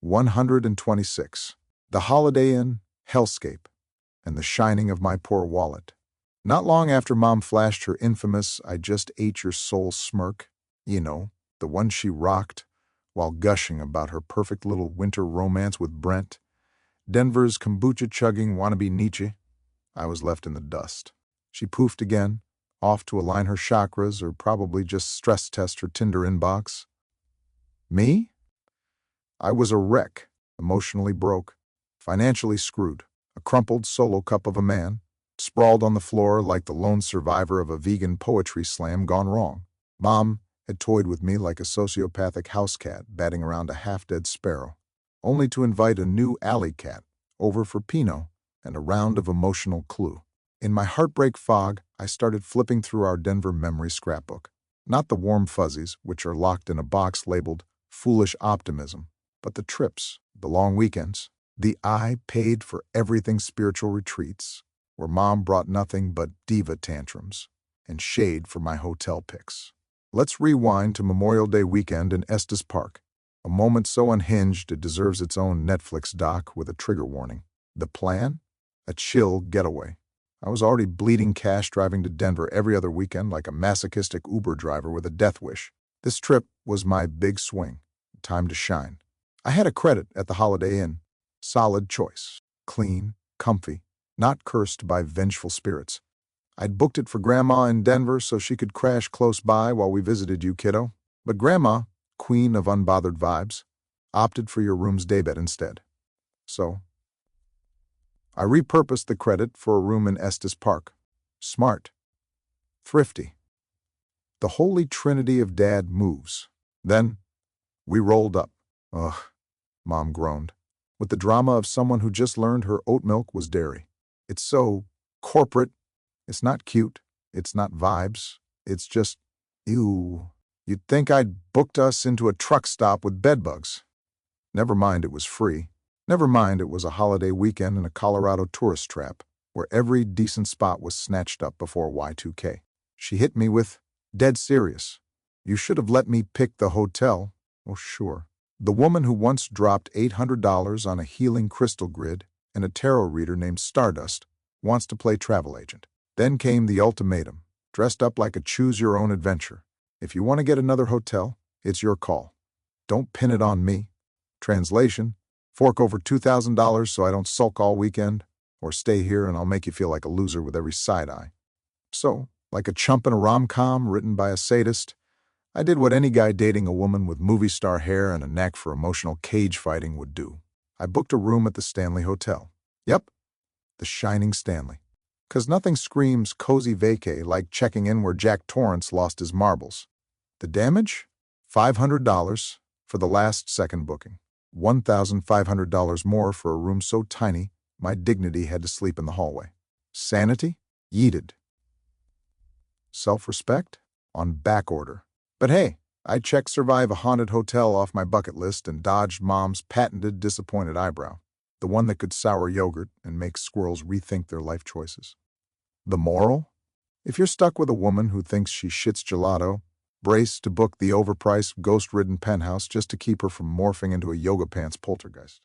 126. The Holiday Inn, Hellscape, and the shining of my poor wallet. Not long after Mom flashed her infamous "I just ate your soul" smirk, you know, the one she rocked while gushing about her perfect little winter romance with Brent, Denver's kombucha-chugging wannabe Nietzsche, I was left in the dust. She poofed again, off to align her chakras or probably just stress test her Tinder inbox. Me? I was a wreck, emotionally broke, financially screwed, a crumpled solo cup of a man, sprawled on the floor like the lone survivor of a vegan poetry slam gone wrong. Mom had toyed with me like a sociopathic house cat batting around a half-dead sparrow, only to invite a new alley cat over for Pinot and a round of emotional Clue. In my heartbreak fog, I started flipping through our Denver memory scrapbook. Not the warm fuzzies, which are locked in a box labeled foolish optimism, but the trips, the long weekends, the I paid for everything spiritual retreats, where Mom brought nothing but diva tantrums and shade for my hotel picks. Let's rewind to Memorial Day weekend in Estes Park, a moment so unhinged it deserves its own Netflix doc with a trigger warning. The plan? A chill getaway. I was already bleeding cash driving to Denver every other weekend like a masochistic Uber driver with a death wish. This trip was my big swing. Time to shine. I had a credit at the Holiday Inn. Solid choice. Clean, comfy, not cursed by vengeful spirits. I'd booked it for Grandma in Denver so she could crash close by while we visited you, kiddo. But Grandma, queen of unbothered vibes, opted for your room's daybed instead. So I repurposed the credit for a room in Estes Park. Smart. Thrifty. The holy trinity of dad moves. Then we rolled up. Ugh, Mom groaned, with the drama of someone who just learned her oat milk was dairy. It's so corporate. It's not cute. It's not vibes. It's just, ew. You'd think I'd booked us into a truck stop with bedbugs. Never mind it was free. Never mind it was a holiday weekend in a Colorado tourist trap, where every decent spot was snatched up before Y2K. She hit me with, "Dead serious. You should have let me pick the hotel." Oh, sure. The woman who once dropped $800 on a healing crystal grid and a tarot reader named Stardust wants to play travel agent. Then came the ultimatum, dressed up like a choose-your-own-adventure. If you want to get another hotel, it's your call. Don't pin it on me. Translation, fork over $2,000 so I don't sulk all weekend, or stay here and I'll make you feel like a loser with every side-eye. So, like a chump in a rom-com written by a sadist, I did what any guy dating a woman with movie star hair and a knack for emotional cage fighting would do. I booked a room at the Stanley Hotel. Yep, the Shining Stanley. 'Cause nothing screams cozy vacay like checking in where Jack Torrance lost his marbles. The damage? $500 for the last second booking. $1,500 more for a room so tiny my dignity had to sleep in the hallway. Sanity? Yeeted. Self-respect? On back order. But hey, I checked survive a haunted hotel off my bucket list and dodged Mom's patented disappointed eyebrow. The one that could sour yogurt and make squirrels rethink their life choices. The moral? If you're stuck with a woman who thinks she shits gelato, brace to book the overpriced, ghost-ridden penthouse just to keep her from morphing into a yoga pants poltergeist.